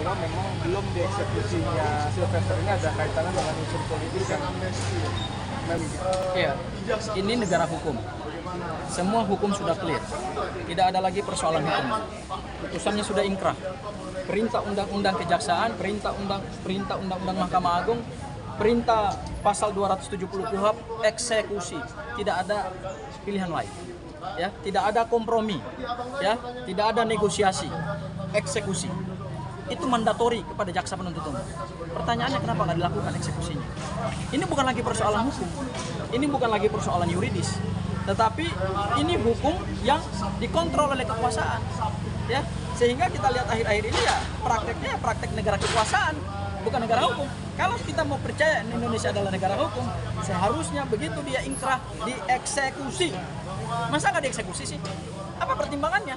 bahwa memang belum dieksekusinya Sylvester ini ada kaitannya dengan unsur politik yang Iya, ini negara hukum. Semua hukum sudah clear. Tidak ada lagi persoalan hukum. Putusannya sudah inkrah. Perintah undang-undang kejaksaan, perintah undang-undang Mahkamah Agung, perintah pasal 270 KUHP, eksekusi. Tidak ada pilihan lain. Ya, tidak ada kompromi. Ya, tidak ada negosiasi. Eksekusi. Itu mandatori kepada jaksa penuntut umum. Pertanyaannya kenapa nggak dilakukan eksekusinya? Ini bukan lagi persoalan hukum, ini bukan lagi persoalan yuridis, tetapi ini hukum yang dikontrol oleh kekuasaan, ya. Sehingga kita lihat akhir-akhir ini ya prakteknya praktek negara kekuasaan, bukan negara hukum. Kalau kita mau percaya Indonesia adalah negara hukum, seharusnya begitu dia inkrah dieksekusi. Masa nggak dieksekusi sih? Apa pertimbangannya?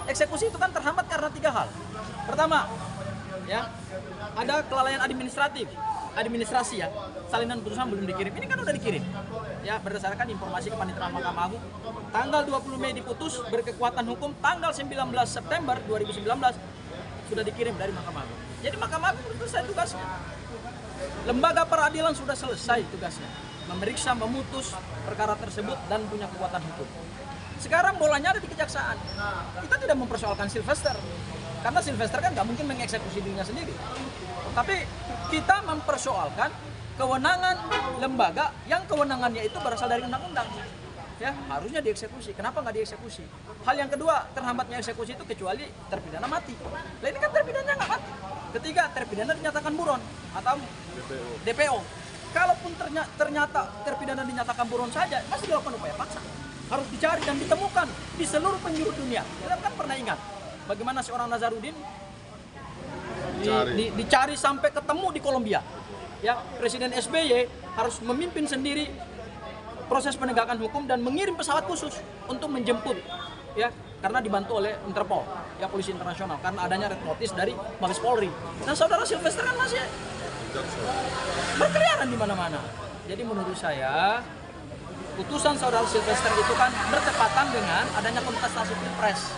Eksekusi itu kan terhambat karena 3 hal. Pertama, ya, ada kelalaian administrasi ya, salinan putusan belum dikirim. Ini kan udah dikirim, ya, berdasarkan informasi kepaniteraan Mahkamah Agung. Tanggal 20 Mei diputus, berkekuatan hukum tanggal 19 September 2019 sudah dikirim dari Mahkamah Agung. Jadi Mahkamah Agung selesai tugasnya. Lembaga peradilan sudah selesai tugasnya, memeriksa, memutus perkara tersebut dan punya kekuatan hukum. Sekarang bolanya ada di kejaksaan. Kita tidak mempersoalkan Sylvester, karena Sylvester kan nggak mungkin mengeksekusi dirinya sendiri. Tapi kita mempersoalkan kewenangan lembaga yang kewenangannya itu berasal dari undang-undang. Ya, harusnya dieksekusi. Kenapa nggak dieksekusi? Hal yang kedua, terhambatnya eksekusi itu kecuali terpidana mati. Nah, ini kan terpidananya nggak mati. Ketiga, terpidana dinyatakan buron atau DPO. Kalaupun ternyata terpidana dinyatakan buron saja, masih dilakukan upaya paksa. Harus dicari dan ditemukan di seluruh penjuru dunia. Kita kan pernah ingat bagaimana seorang Nazarudin dicari sampai ketemu di Kolombia. Ya, Presiden SBY harus memimpin sendiri proses penegakan hukum dan mengirim pesawat khusus untuk menjemput, ya, karena dibantu oleh Interpol, ya, polisi internasional, karena adanya red notice dari Mabes Polri. Nah, saudara Sylvester kan masih berkeliaran di mana-mana. Jadi menurut saya putusan saudara Sylvester itu kan bertepatan dengan adanya kontestasi pilpres.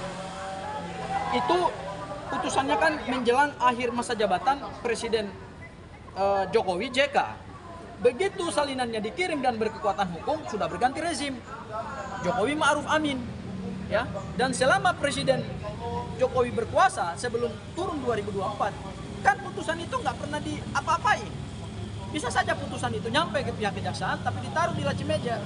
Itu putusannya kan menjelang akhir masa jabatan Presiden Jokowi JK. Begitu salinannya dikirim dan berkekuatan hukum, sudah berganti rezim. Jokowi Ma'ruf Amin. Ya, dan selama Presiden Jokowi berkuasa sebelum turun 2024, kan putusan itu nggak pernah diapa-apain. Bisa saja putusan itu nyampe ke pihak kejaksaan, tapi ditaruh di laci meja.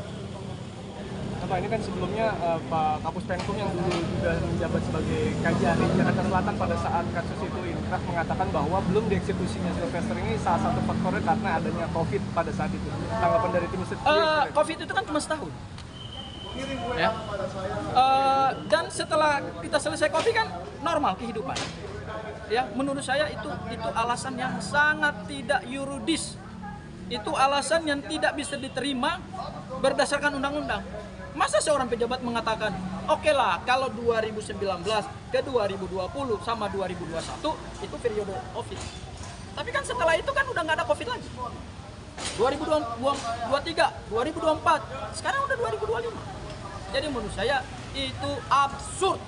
Pak, ini kan sebelumnya Pak Kapus Penkum yang dulu juga menjabat sebagai Kajari Jakarta Selatan pada saat kasus itu inkrah mengatakan bahwa belum dieksekusinya Sylvester ini salah satu faktornya karena adanya COVID pada saat itu. Tanggapan dari tim COVID itu kan cuma setahun. Ya. Dan setelah kita selesai COVID kan normal kehidupan. Ya, menurut saya itu alasan yang sangat tidak yuridis. Itu alasan yang tidak bisa diterima berdasarkan undang-undang. Masa seorang pejabat mengatakan, oke lah, kalau 2019 ke 2020 sama 2021 itu periode COVID. Tapi kan setelah itu kan udah nggak ada COVID lagi. 2023, 2024, sekarang udah 2025. Jadi menurut saya itu absurd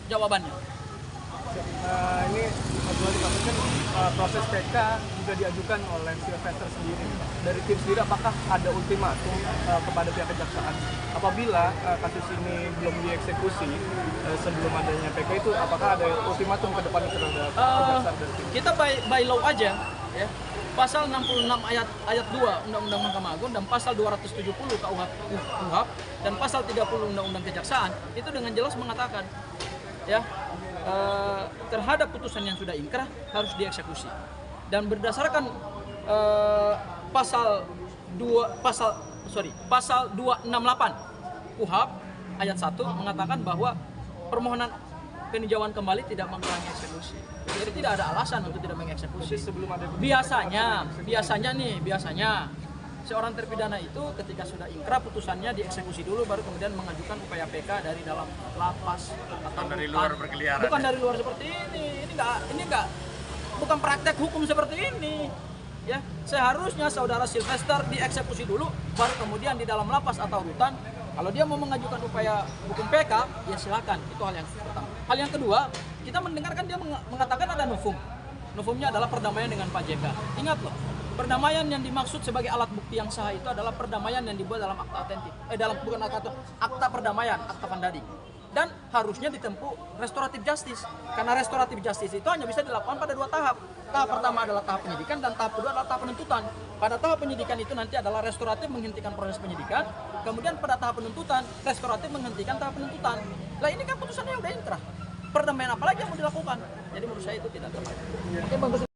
jawabannya. Ini proses PK juga diajukan oleh Sylvester sendiri. Dari tim sendiri, apakah ada ultimatum kepada pihak kejaksaan apabila kasus ini belum dieksekusi sebelum adanya PK itu, apakah ada ultimatum ke depan terhadap kejaksaan dari tim? Kita by law aja, ya. Pasal 66 ayat 2 Undang-Undang Mahkamah Agung dan pasal 270 KUHP dan pasal 30 Undang-Undang Kejaksaan itu dengan jelas mengatakan, ya, terhadap putusan yang sudah inkrah harus dieksekusi. Dan berdasarkan pasal 268 KUHP ayat 1 mengatakan bahwa permohonan peninjauan kembali tidak mengurangi eksekusi. Jadi tidak ada alasan untuk tidak mengeksekusi. Sebelum ada biasanya seorang terpidana itu ketika sudah inkrah putusannya dieksekusi dulu, baru kemudian mengajukan upaya PK dari dalam lapas atau dari luar berkeliaran. Bukan dari luar seperti ini. Ini enggak bukan praktek hukum seperti ini. Ya, seharusnya saudara Sylvester dieksekusi dulu, baru kemudian di dalam lapas atau rutan. Kalau dia mau mengajukan upaya hukum PK, ya silakan. Itu hal yang pertama. Hal yang kedua, kita mendengarkan dia mengatakan ada novum. novumnya adalah perdamaian dengan Pak JK. Ingat loh, perdamaian yang dimaksud sebagai alat bukti yang sah itu adalah perdamaian yang dibuat dalam akta otentik. Bukan akta perdamaian, akta Vandadi. Dan harusnya ditempuh restoratif justice. Karena restoratif justice itu hanya bisa dilakukan pada 2 tahap. Tahap pertama adalah tahap penyidikan dan tahap kedua adalah tahap penuntutan. Pada tahap penyidikan itu nanti adalah restoratif menghentikan proses penyidikan. Kemudian pada tahap penuntutan, restoratif menghentikan tahap penuntutan. Lah ini kan putusannya udah inkrah. Perdamaian apa lagi yang mau dilakukan? Jadi menurut saya itu tidak tepat. Oke, bagus.